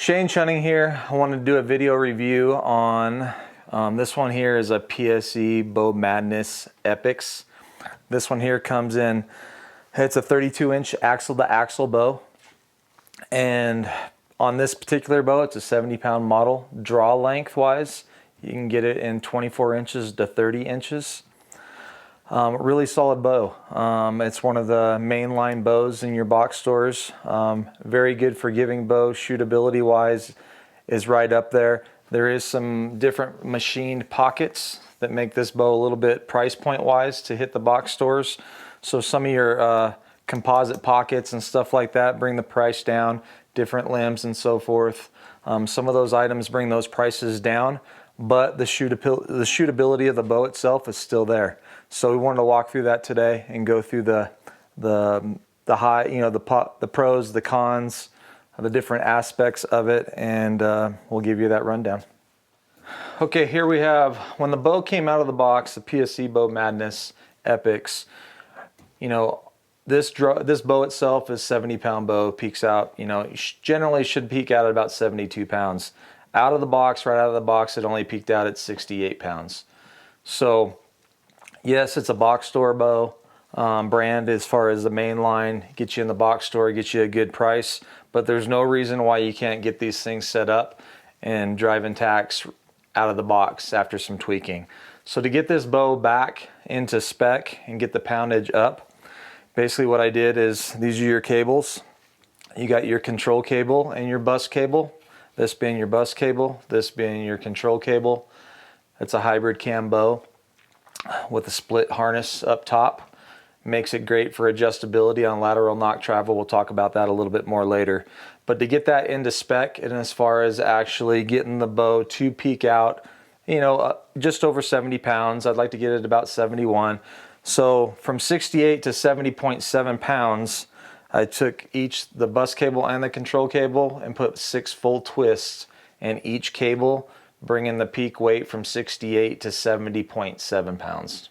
Shane Chunning here. I wanted to do a video review on this one here is a PSE Bow Madness Epix. This one here comes in, it's a 32-inch axle-to-axle bow. And on this particular bow, it's a 70-pound model. Draw length-wise, you can get it in 24 inches to 30 inches. Really solid bow. It's one of the mainline bows in your box stores. Very good forgiving bow. Shootability wise is right up there. There is some different machined pockets that make this bow a little bit price point wise to hit the box stores. So some of your composite pockets and stuff like that bring the price down, different limbs and so forth. Some of those items bring those prices down, but the shootability of the bow itself is still there. So we wanted to walk through that today and go through the high, the pros, the cons, the different aspects of it, and we'll give you that rundown. Okay, here we have, when the bow came out of the box, the PSE Bow Madness Epix, this bow itself is 70-pound bow, peaks out, generally should peak out at about 72 pounds. Out of the box, right out of the box, it only peaked out at 68 pounds. So yes, it's a box store bow brand as far as the main line. Get you in the box store, get you a good price, but there's no reason why you can't get these things set up and drive in tacks out of the box after some tweaking. So to get this bow back into spec and get the poundage up, basically what I did is, these are your cables. You got your control cable and your bus cable. This being your bus cable, this being your control cable. It's a hybrid cam bow with a split harness up top. Makes it great for adjustability on lateral knock travel. We'll talk about that a little bit more later. But to get that into spec, and as far as actually getting the bow to peak out, just over 70 pounds, I'd like to get it about 71. So from 68 to 70.7 pounds, I took the bus cable and the control cable and put 6 full twists in each cable, bringing the peak weight from 68 to 70.7 pounds.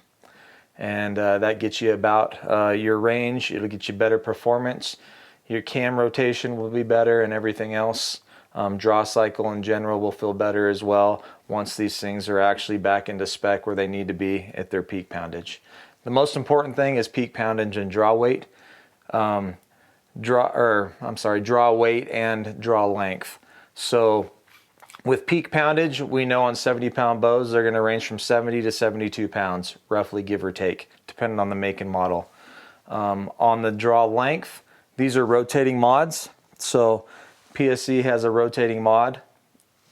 And that gets you about your range. It'll get you better performance. Your cam rotation will be better and everything else. Draw cycle in general will feel better as well once these things are actually back into spec where they need to be at their peak poundage. The most important thing is peak poundage and draw weight. Draw weight and draw length. So with peak poundage, we know on 70-pound bows, they're going to range from 70 to 72 pounds, roughly, give or take, depending on the make and model. On the draw length, these are rotating mods. So PSE has a rotating mod.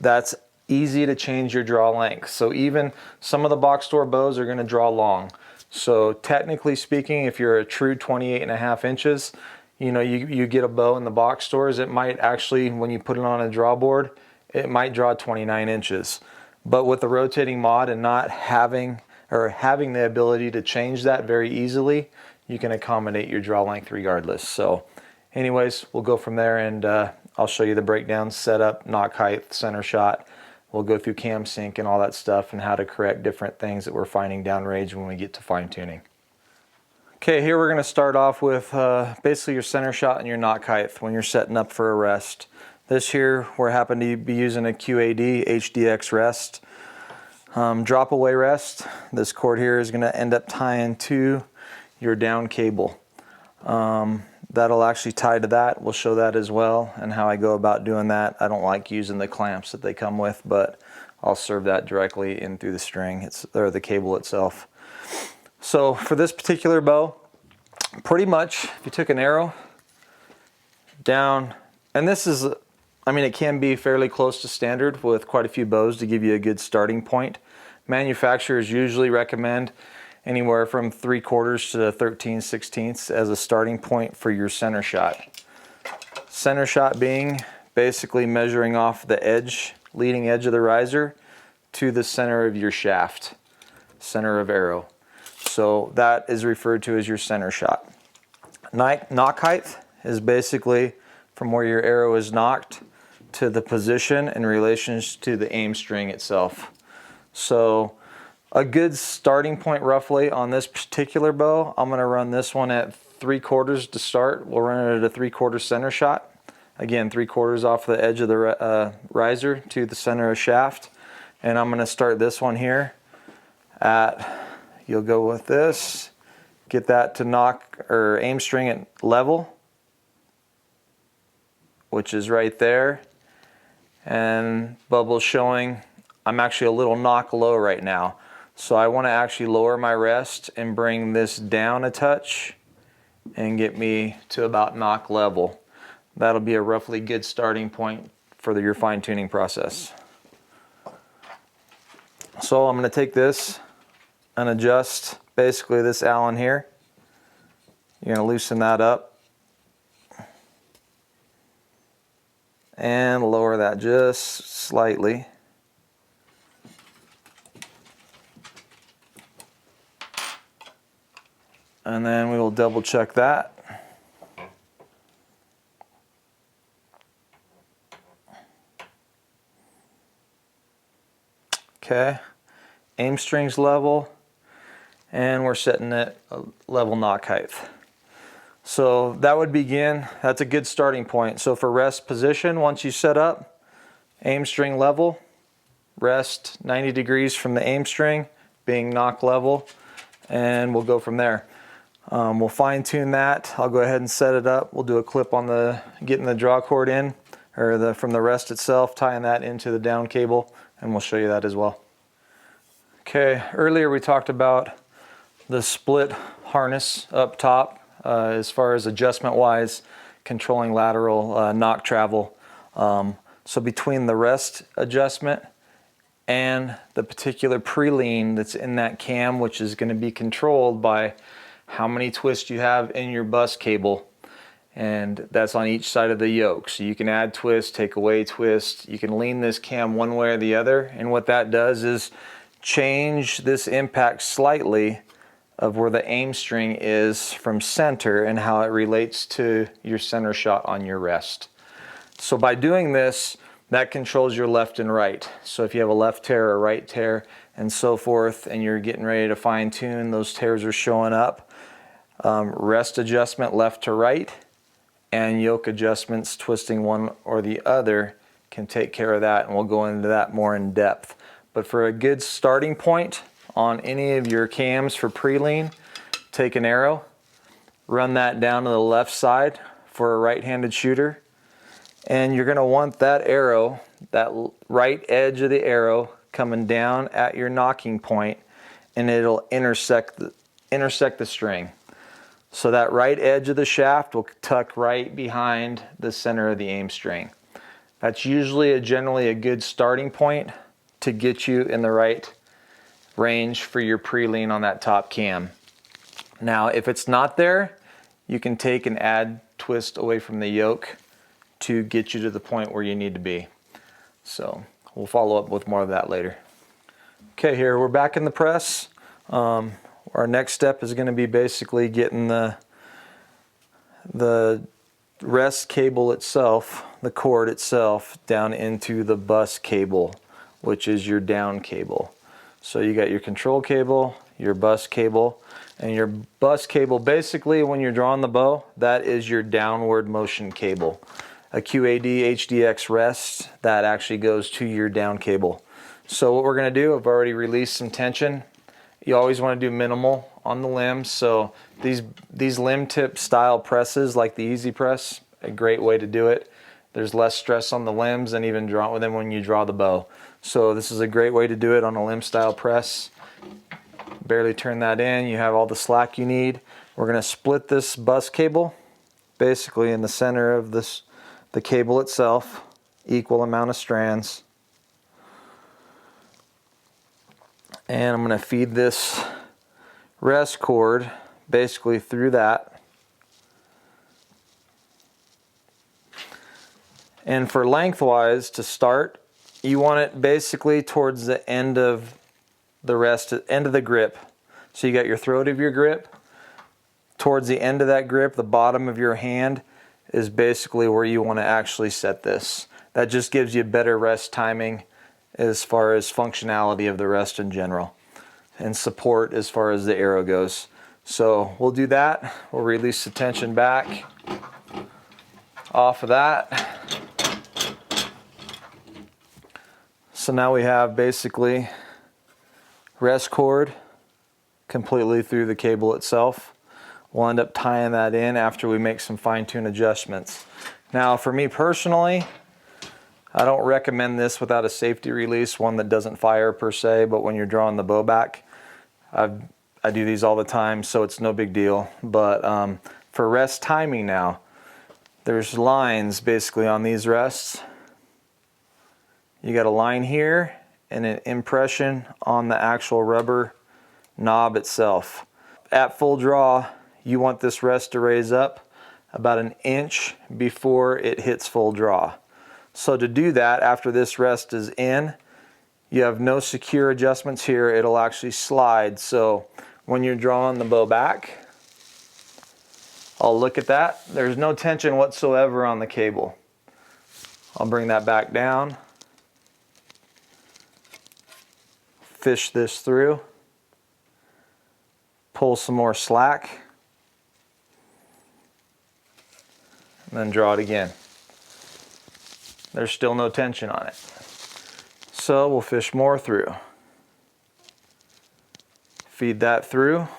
That's easy to change your draw length. So even some of the box store bows are going to draw long. So technically speaking, if you're a true 28.5 inches, you get a bow in the box stores, it might actually, when you put it on a draw board, it might draw 29 inches. But with the rotating mod and not having the ability to change that very easily, you can accommodate your draw length regardless. So anyways, we'll go from there, and I'll show you the breakdown, setup, knock height, center shot. We'll go through cam sync and all that stuff and how to correct different things that we're finding downrange when we get to fine tuning. Okay, here we're going to start off with basically your center shot and your knock height when you're setting up for a rest. This here, we're happen to be using a QAD HDX rest. Drop away rest. This cord here is going to end up tying to your down cable. That'll actually tie to that. We'll show that as well and how I go about doing that. I don't like using the clamps that they come with, but I'll serve that directly in through the string, or the cable itself. So for this particular bow, pretty much if you took an arrow down, and this is, it can be fairly close to standard with quite a few bows to give you a good starting point. Manufacturers usually recommend anywhere from 3/4 to 13/16 as a starting point for your center shot. Center shot being basically measuring off the edge, leading edge of the riser to the center of your shaft, center of arrow. So that is referred to as your center shot. Knock height is basically from where your arrow is knocked to the position in relation to the aim string itself. So a good starting point roughly on this particular bow, I'm going to run this one at 3/4 to start. We'll run it at a 3/4 center shot. again 3/4 off the edge of the riser to the center of shaft. And I'm going to start this one here at, you'll go with this, get that to knock or aim string at level, which is right there, and bubbles showing. I'm actually a little knock low right now, so I want to actually lower my rest and bring this down a touch and get me to about knock level. That'll be a roughly good starting point for your fine-tuning process. So I'm going to take this and adjust basically this Allen here. You're going to loosen that up and lower that just slightly. And then we will double check that. Okay, aim strings level, and we're setting it a level knock height. So that would begin, that's a good starting point. So for rest position, once you set up, aim string level, rest 90 degrees from the aim string, being knock level, and we'll go from there. We'll fine tune that. I'll go ahead and set it up. We'll do a clip on the, getting the draw cord in, or from the rest itself, tying that into the down cable, and we'll show you that as well. Okay, earlier we talked about the split harness up top, as far as adjustment wise, controlling lateral knock travel. So between the rest adjustment and the particular pre-lean that's in that cam, which is going to be controlled by how many twists you have in your bus cable, and that's on each side of the yoke. So you can add twist, take away twist, you can lean this cam one way or the other, and what that does is change this impact slightly of where the aim string is from center and how it relates to your center shot on your rest. So by doing this, that controls your left and right. So if you have a left tear or a right tear and so forth, and you're getting ready to fine tune, those tears are showing up. Rest adjustment left to right and yoke adjustments twisting one or the other can take care of that, and we'll go into that more in depth. But for a good starting point on any of your cams for pre-lean, take an arrow, run that down to the left side for a right-handed shooter, and you're going to want that arrow, that right edge of the arrow, coming down at your knocking point, and it'll intersect the string. So that right edge of the shaft will tuck right behind the center of the aim string. That's usually generally a good starting point to get you in the right range for your pre-lean on that top cam. Now, if it's not there, you can take and add twist away from the yoke to get you to the point where you need to be. So we'll follow up with more of that later. Okay, here we're back in the press. Our next step is going to be basically getting the rest cable itself, the cord itself, down into the bus cable, which is your down cable. So you got your control cable, your bus cable, and your bus cable, basically when you're drawing the bow, that is your downward motion cable. A QAD HDX rest, that actually goes to your down cable. So what we're going to do, I've already released some tension. You always want to do minimal on the limbs, so these limb tip style presses like the Easy Press, a great way to do it. There's less stress on the limbs than even draw with them when you draw the bow. So this is a great way to do it on a limb style press. Barely turn that in, you have all the slack you need. We're going to split this bus cable basically in the center of the cable itself, equal amount of strands. And I'm going to feed this rest cord basically through that. And for lengthwise to start, you want it basically towards the end of the rest, end of the grip. So you got your throat of your grip. Towards the end of that grip, the bottom of your hand is basically where you want to actually set this. That just gives you better rest timing as far as functionality of the rest in general, and support as far as the arrow goes. So we'll do that. We'll release the tension back off of that. So now we have basically rest cord completely through the cable itself. We'll end up tying that in after we make some fine-tune adjustments. Now for me personally, I don't recommend this without a safety release, one that doesn't fire per se, but when you're drawing the bow back, I do these all the time, so it's no big deal. But for rest timing now, there's lines basically on these rests. You got a line here and an impression on the actual rubber knob itself. At full draw, you want this rest to raise up about an inch before it hits full draw. So to do that, after this rest is in, you have no secure adjustments here. It'll actually slide. So when you're drawing the bow back, I'll look at that. There's no tension whatsoever on the cable. I'll bring that back down, fish this through, pull some more slack, and then draw it again. There's still no tension on it. So we'll fish more through. Feed that through.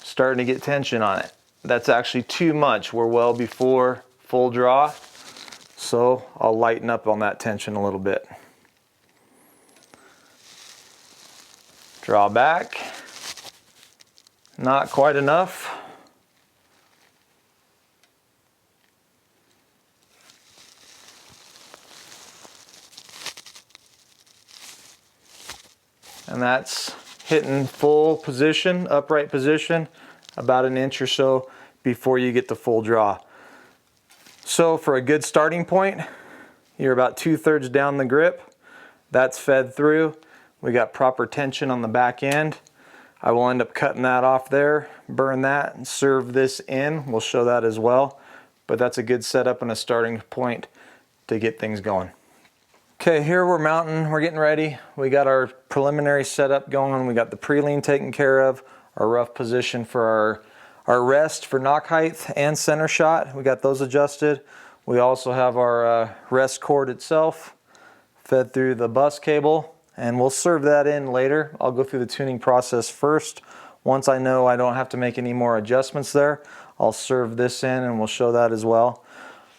Starting to get tension on it. That's actually too much. We're well before full draw, so I'll lighten up on that tension a little bit. Draw back. Not quite enough. And that's hitting full position, upright position, about an inch or so before you get to full draw. So for a good starting point, you're about 2/3 down the grip. That's fed through. We got proper tension on the back end. I will end up cutting that off there, burn that, and serve this in. We'll show that as well. But that's a good setup and a starting point to get things going. Okay, here we're mounting, we're getting ready. We got our preliminary setup going. We got the pre-lean taken care of, our rough position for our rest for knock height and center shot. We got those adjusted. We also have our rest cord itself fed through the bus cable, and we'll serve that in later. I'll go through the tuning process first. Once I know I don't have to make any more adjustments there, I'll serve this in and we'll show that as well.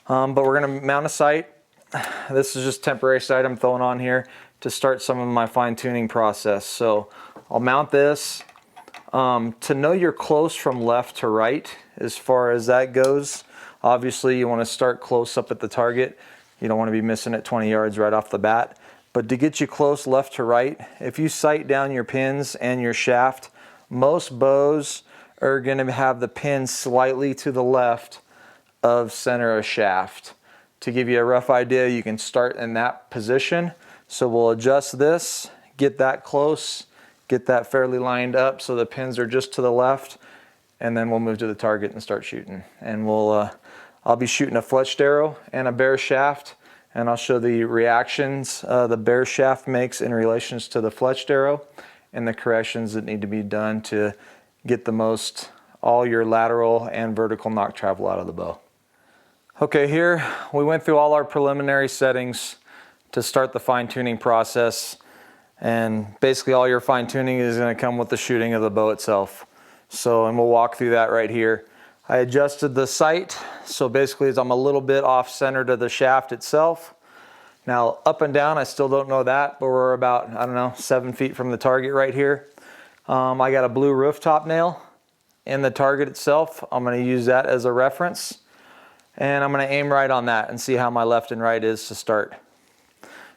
But we're gonna mount a sight. This is just temporary sight I'm throwing on here to start some of my fine tuning process. So I'll mount this. To know you're close from left to right as far as that goes, obviously you want to start close up at the target. You don't want to be missing it 20 yards right off the bat. But to get you close left to right, if you sight down your pins and your shaft, most bows are going to have the pin slightly to the left of center of shaft. To give you a rough idea, you can start in that position. So we'll adjust this, get that close, get that fairly lined up so the pins are just to the left, and then we'll move to the target and start shooting. And I'll be shooting a fletched arrow and a bare shaft, and I'll show the reactions the bare shaft makes in relations to the fletched arrow and the corrections that need to be done to get the most all your lateral and vertical knock travel out of the bow. Okay, here we went through all our preliminary settings to start the fine tuning process, and basically all your fine tuning is going to come with the shooting of the bow itself. And we'll walk through that right here. I adjusted the sight, so basically I'm a little bit off center to the shaft itself. Now up and down, I still don't know that, but we're about, I don't know, 7 feet from the target right here. I got a blue rooftop nail in the target itself. I'm going to use that as a reference, and I'm going to aim right on that and see how my left and right is to start.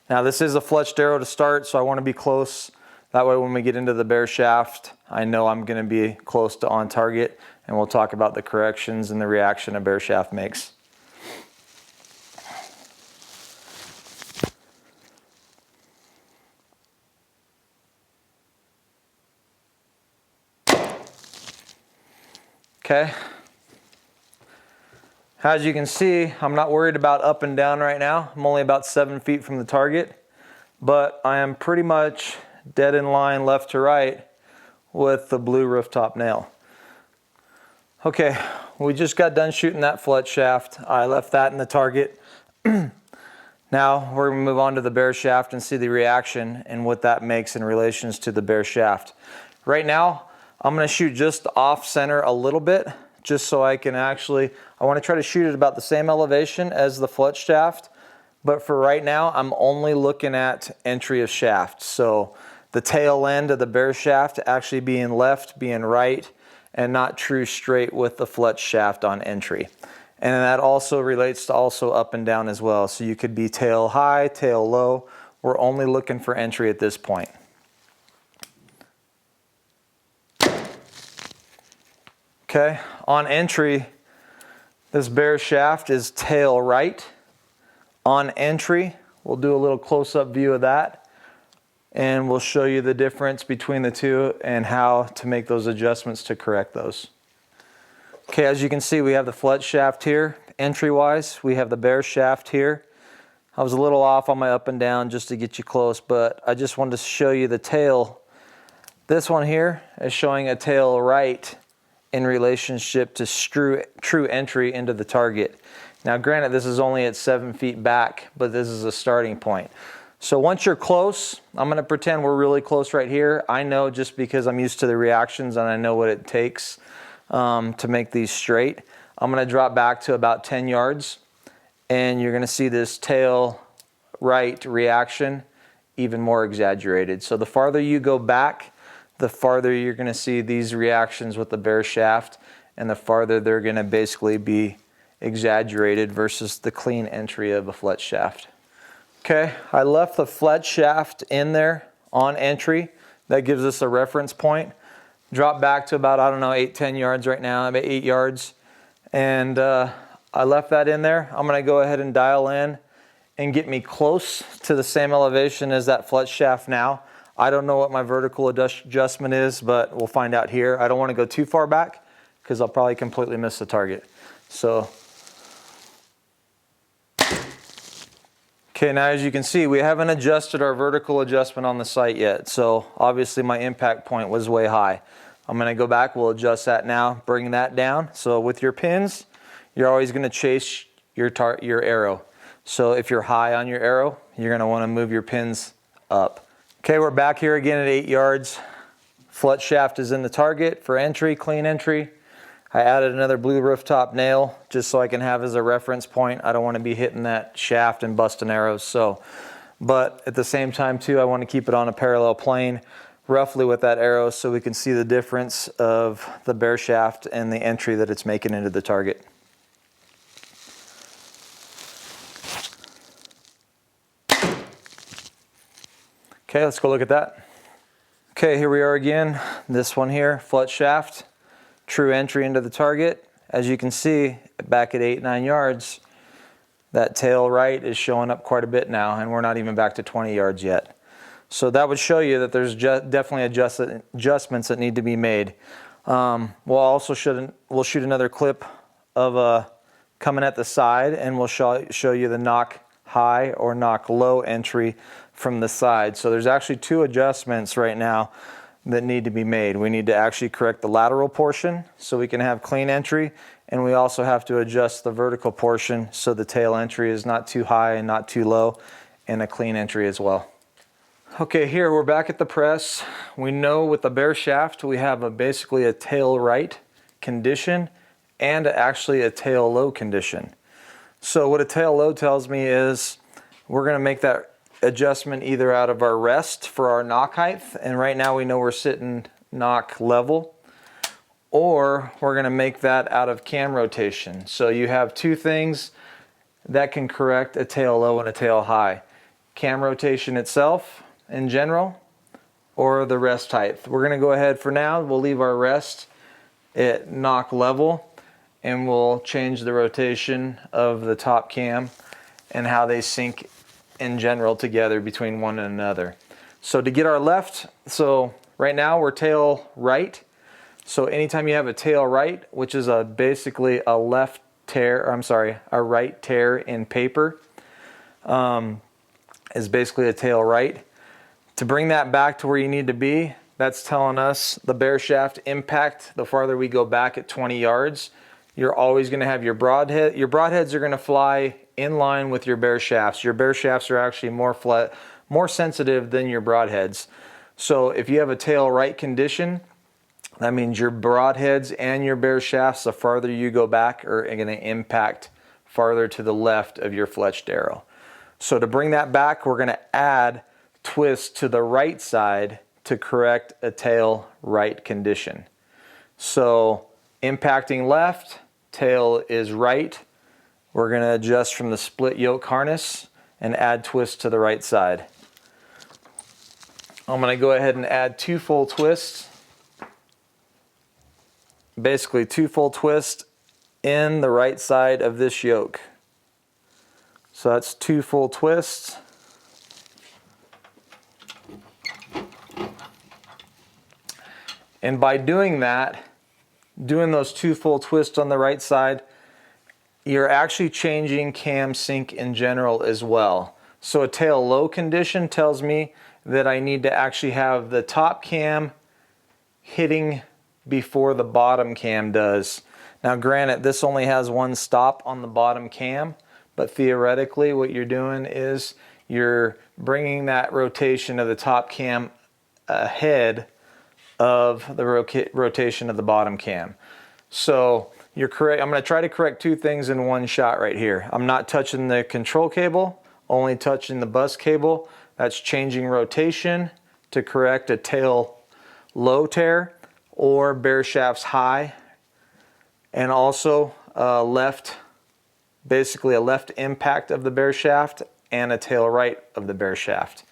Now this is a fletched arrow to start, so I want to be close. That way when we get into the bare shaft, I know I'm going to be close to on target, and we'll talk about the corrections and the reaction a bare shaft makes. Okay. As you can see, I'm not worried about up and down right now. I'm only about 7 feet from the target, but I am pretty much dead in line left to right with the blue rooftop nail. Okay, we just got done shooting that fletch shaft. I left that in the target. Now we're going to move on to the bare shaft and see the reaction and what that makes in relations to the bare shaft. Right now, I'm going to shoot just off center a little bit, just so I can I want to try to shoot at about the same elevation as the fletch shaft. But for right now, I'm only looking at entry of shaft. So the tail end of the bare shaft actually being left, being right, and not true straight with the fletch shaft on entry. And that also relates to also up and down as well. So you could be tail high, tail low. We're only looking for entry at this point. Okay, on entry, this bare shaft is tail right. On entry, we'll do a little close-up view of that, and we'll show you the difference between the two and how to make those adjustments to correct those. Okay, as you can see, we have the fletch shaft here, entry-wise. We have the bare shaft here. I was a little off on my up and down just to get you close, but I just wanted to show you the tail. This one here is showing a tail right in relationship to true entry into the target. Now granted, this is only at 7 feet back, but this is a starting point. So once you're close, I'm going to pretend we're really close right here. I know just because I'm used to the reactions and I know what it takes to make these straight. I'm going to drop back to about 10 yards and you're going to see this tail right reaction even more exaggerated. So the farther you go back, the farther you're going to see these reactions with the bare shaft, and the farther they're going to basically be exaggerated versus the clean entry of a fletch shaft. Okay, I left the fletch shaft in there on entry. That gives us a reference point. Drop back to about, I don't know, 8-10 yards right now. I'm at 8 yards. And I left that in there. I'm going to go ahead and dial in and get me close to the same elevation as that fletch shaft now. I don't know what my vertical adjustment is, but we'll find out here. I don't want to go too far back because I'll probably completely miss the target. So, okay, now as you can see, we haven't adjusted our vertical adjustment on the sight yet. So obviously my impact point was way high. I'm going to go back, we'll adjust that now, bring that down. So with your pins, you're always going to chase your arrow. So if you're high on your arrow, you're going to want to move your pins up. Okay, we're back here again at 8 yards. Fletch shaft is in the target for entry, clean entry. I added another blue rooftop nail just so I can have as a reference point. I don't want to be hitting that shaft and busting arrows. So, but at the same time too, I want to keep it on a parallel plane roughly with that arrow so we can see the difference of the bare shaft and the entry that it's making into the target. Okay, let's go look at that. Okay, here we are again. This one here, fletch shaft, true entry into the target. As you can see, back at 8-9 yards, that tail right is showing up quite a bit now, and we're not even back to 20 yards yet. So that would show you that there's definitely adjustments that need to be made. We'll shoot another clip of coming at the side, and we'll show you the knock high or knock low entry from the side. So there's actually two adjustments right now that need to be made. We need to actually correct the lateral portion so we can have clean entry, and we also have to adjust the vertical portion so the tail entry is not too high and not too low, and a clean entry as well. Okay, here we're back at the press. We know with the bare shaft we have basically a tail right condition and actually a tail low condition. So what a tail low tells me is we're going to make that adjustment either out of our rest for our knock height, and right now we know we're sitting knock level, or we're going to make that out of cam rotation. So you have two things that can correct a tail low and a tail high: cam rotation itself in general, or the rest height. We're going to go ahead for now, we'll leave our rest at knock level, and we'll change the rotation of the top cam and how they sync in general together between one and another. So to get our left, so right now we're tail right. So anytime you have a tail right, which is basically a left tear, a right tear in paper, is basically a tail right. To bring that back to where you need to be, that's telling us the bare shaft impact, the farther we go back at 20 yards, you're always going to have your broadhead. Your broadheads are going to fly in line with your bare shafts. Your bare shafts are actually more sensitive than your broadheads. So if you have a tail right condition, that means your broadheads and your bare shafts, the farther you go back, are going to impact farther to the left of your fletched arrow. So to bring that back, we're going to add twist to the right side to correct a tail right condition. So impacting left, tail is right. We're going to adjust from the split yoke harness and add twist to the right side. I'm going to go ahead and add 2 full twists. Basically 2 full twists in the right side of this yoke. So that's 2 full twists. And by doing that, doing those 2 full twists on the right side, you're actually changing cam sync in general as well. So a tail low condition tells me that I need to actually have the top cam hitting before the bottom cam does. Now granted, this only has 1 stop on the bottom cam, but theoretically what you're doing is you're bringing that rotation of the top cam ahead of the rotation of the bottom cam. So you're correct. I'm going to try to correct 2 things in one shot right here. I'm not touching the control cable, only touching the bus cable. That's changing rotation to correct a tail low tear or bare shafts high, and also basically a left impact of the bare shaft and a tail right of the bare shaft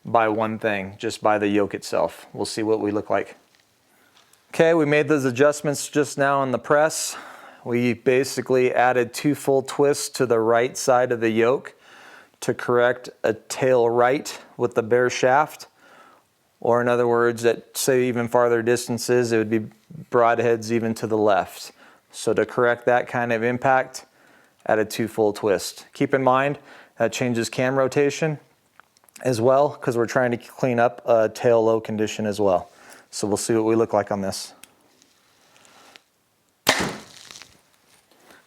by 1 thing, just by the yoke itself. We'll see what we look like. Okay, we made those adjustments just now on the press. We basically added 2 full twists to the right side of the yoke to correct a tail right with the bare shaft. Or in other words, at say even farther distances, it would be broadheads even to the left. So to correct that kind of impact, added 2 full twists. Keep in mind, that changes cam rotation as well, because we're trying to clean up a tail low condition as well. So we'll see what we look like on this.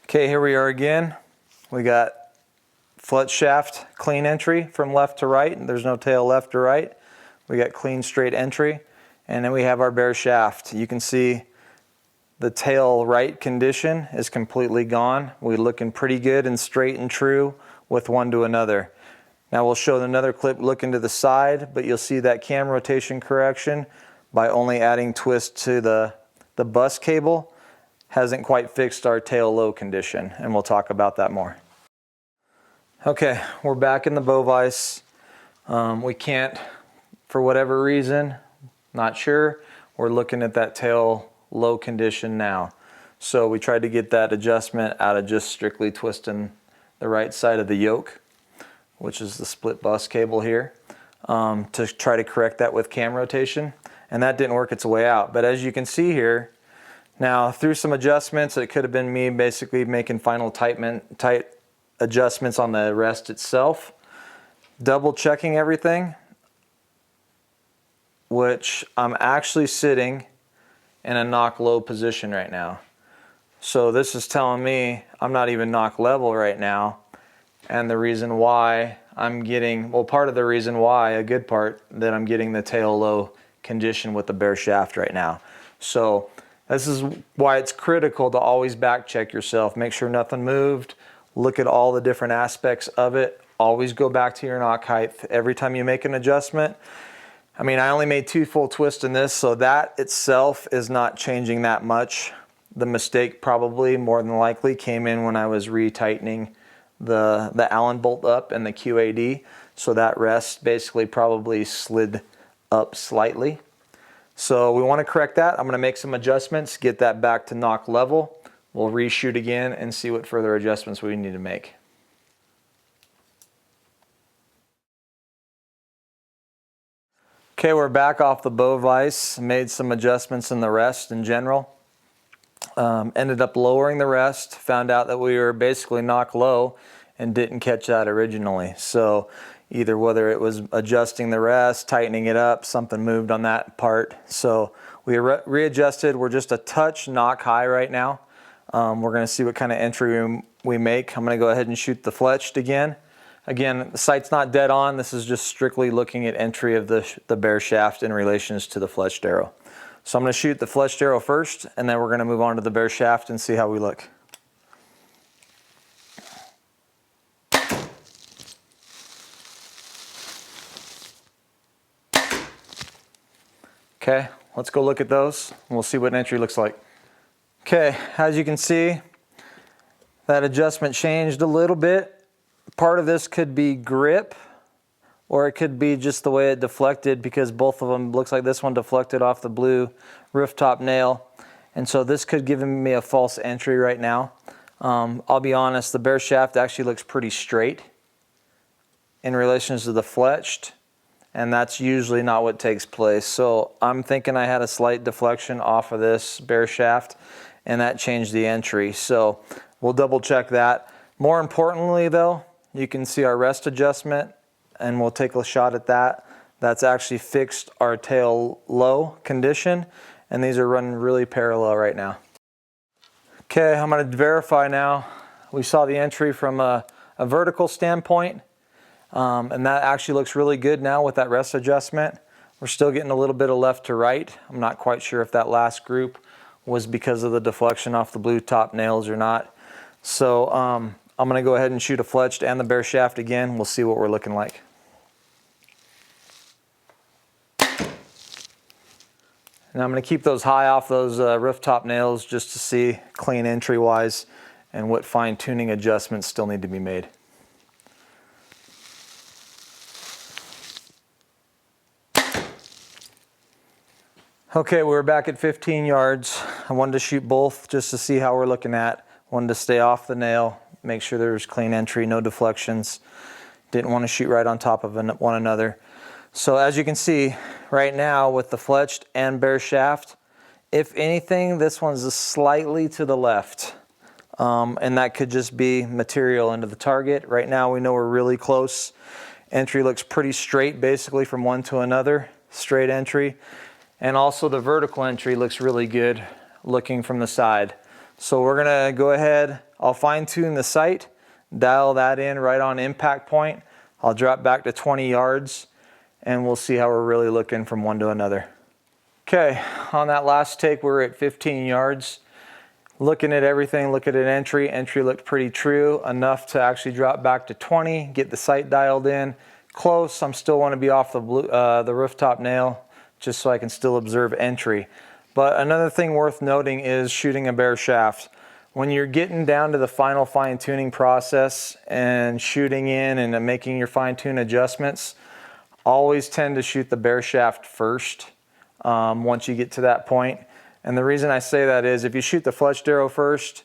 Okay, here we are again. We got fletch shaft clean entry from left to right, and there's no tail left or right. We got clean straight entry, and then we have our bare shaft. You can see the tail right condition is completely gone. We're looking pretty good and straight and true with one to another. Now we'll show another clip looking to the side, but you'll see that cam rotation correction by only adding twist to the bus cable hasn't quite fixed our tail low condition, and we'll talk about that more. Okay, we're back in the bow vise. We can't, for whatever reason, not sure, we're looking at that tail low condition now. So we tried to get that adjustment out of just strictly twisting the right side of the yoke, which is the split bus cable here, to try to correct that with cam rotation, and that didn't work its way out. But as you can see here, now through some adjustments, it could have been me basically making final tight adjustments on the rest itself, double checking everything, which I'm actually sitting in a knock low position right now. So this is telling me I'm not even knock level right now. And the reason why I'm getting, well, part of the reason why, a good part, that I'm getting the tail low condition with the bare shaft right now. So this is why it's critical to always back check yourself. Make sure nothing moved. Look at all the different aspects of it. Always go back to your knock height. Every time you make an adjustment, I mean, I only made 2 full twists in this, so that itself is not changing that much. The mistake probably, more than likely, came in when I was retightening the Allen bolt up and the QAD. So that rest basically probably slid up slightly. So we want to correct that. I'm going to make some adjustments, get that back to knock level. We'll reshoot again and see what further adjustments we need to make. Okay, we're back off the bow vise, made some adjustments in the rest in general. Ended up lowering the rest, found out that we were basically knock low and didn't catch that originally. So either whether it was adjusting the rest, tightening it up, something moved on that part. So we readjusted. We're just a touch knock high right now. We're going to see what kind of entry we make. I'm going to go ahead and shoot the fletched again. Again, the sight's not dead on. This is just strictly looking at entry of the bare shaft in relations to the fletched arrow. So I'm going to shoot the fletched arrow first, and then we're going to move on to the bare shaft and see how we look. Okay, let's go look at those, and we'll see what entry looks like. Okay, as you can see, that adjustment changed a little bit. Part of this could be grip, or it could be just the way it deflected, because both of them, looks like this one deflected off the blue rooftop nail. And so this could give me a false entry right now. I'll be honest, the bare shaft actually looks pretty straight in relation to the fletched, and that's usually not what takes place. So I'm thinking I had a slight deflection off of this bare shaft, and that changed the entry. So we'll double check that. More importantly though, you can see our rest adjustment, and we'll take a shot at that. That's actually fixed our tail low condition, and these are running really parallel right now. Okay, I'm going to verify now. We saw the entry from a vertical standpoint, and that actually looks really good now with that rest adjustment. We're still getting a little bit of left to right. I'm not quite sure if that last group was because of the deflection off the blue top nails or not. So I'm going to go ahead and shoot a fletched and the bare shaft again. We'll see what we're looking like. And I'm going to keep those high off those rooftop nails just to see clean entry wise and what fine tuning adjustments still need to be made. Okay, we're back at 15 yards. I wanted to shoot both just to see how we're looking at. Wanted to stay off the nail, make sure there was clean entry, no deflections. Didn't want to shoot right on top of one another. So as you can see right now with the fletched and bare shaft, if anything, this one's slightly to the left. And that could just be material into the target. Right now we know we're really close. Entry looks pretty straight basically from one to another, straight entry. And also the vertical entry looks really good looking from the side. So we're gonna go ahead, I'll fine tune the sight, dial that in right on impact point. I'll drop back to 20 yards and we'll see how we're really looking from one to another. Okay, on that last take we're at 15 yards. Looking at everything, look at an entry. Entry looked pretty true, enough to actually drop back to 20, get the sight dialed in. Close, I'm still want to be off the rooftop nail, just so I can still observe entry. But another thing worth noting is shooting a bare shaft. When you're getting down to the final fine tuning process and shooting in and making your fine tune adjustments, always tend to shoot the bare shaft first once you get to that point. And the reason I say that is if you shoot the fletched arrow first,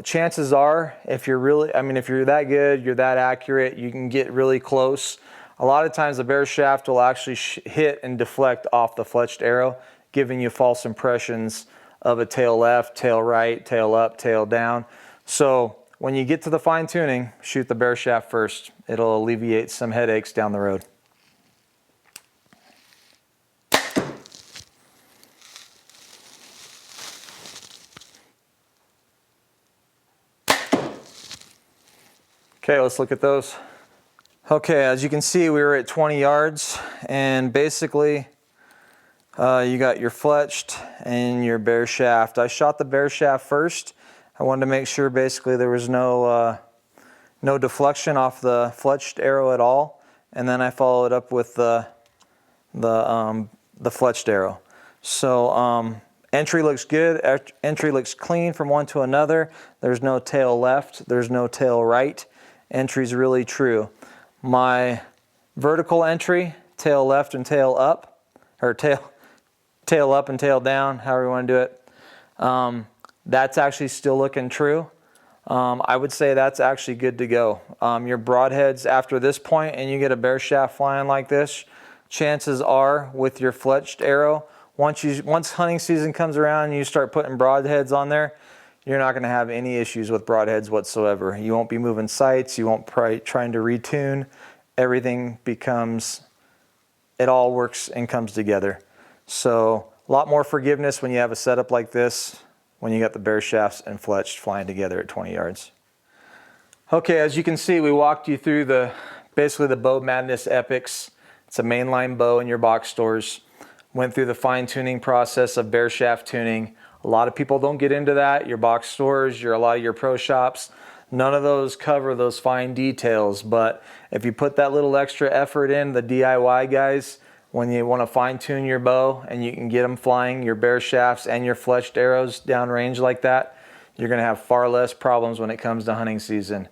chances are if you're that good, you're that accurate, you can get really close. A lot of times the bare shaft will actually hit and deflect off the fletched arrow, giving you false impressions of a tail left, tail right, tail up, tail down. So when you get to the fine tuning, shoot the bare shaft first. It'll alleviate some headaches down the road. Okay, let's look at those. Okay, as you can see, we were at 20 yards, and basically you got your fletched and your bare shaft. I shot the bare shaft first. I wanted to make sure basically there was no deflection off the fletched arrow at all, and then I followed up with the fletched arrow. So entry looks good. Entry looks clean from one to another. There's no tail left. There's no tail right. Entry's really true. My vertical entry, tail left and tail up, or tail up and tail down, however you want to do it, that's actually still looking true. I would say that's actually good to go. Your broadheads after this point and you get a bare shaft flying like this, chances are with your fletched arrow, once hunting season comes around and you start putting broadheads on there, you're not going to have any issues with broadheads whatsoever. You won't be moving sights. You won't be trying to retune. Everything it all works and comes together. So a lot more forgiveness when you have a setup like this. when you got the bare shafts and fletched flying together at 20 yards. Okay, as you can see, we walked you through basically the Bow Madness Epix. It's a mainline bow in your box stores. Went through the fine tuning process of bare shaft tuning. A lot of people don't get into that. Your box stores, a lot of your pro shops, none of those cover those fine details. But if you put that little extra effort in, the DIY guys, when you want to fine tune your bow and you can get them flying your bare shafts and your fletched arrows downrange like that, you're going to have far less problems when it comes to hunting season.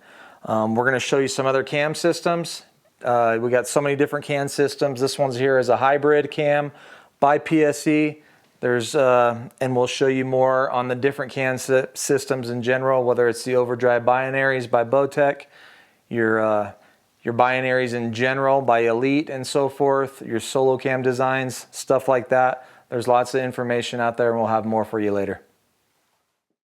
We're going to show you some other cam systems. We got so many different cam systems. This one's here is a hybrid cam by PSE. And we'll show you more on the different cam systems in general, whether it's the overdrive binaries by Bowtech, your binaries in general by Elite and so forth, your solo cam designs, stuff like that. There's lots of information out there, and we'll have more for you later.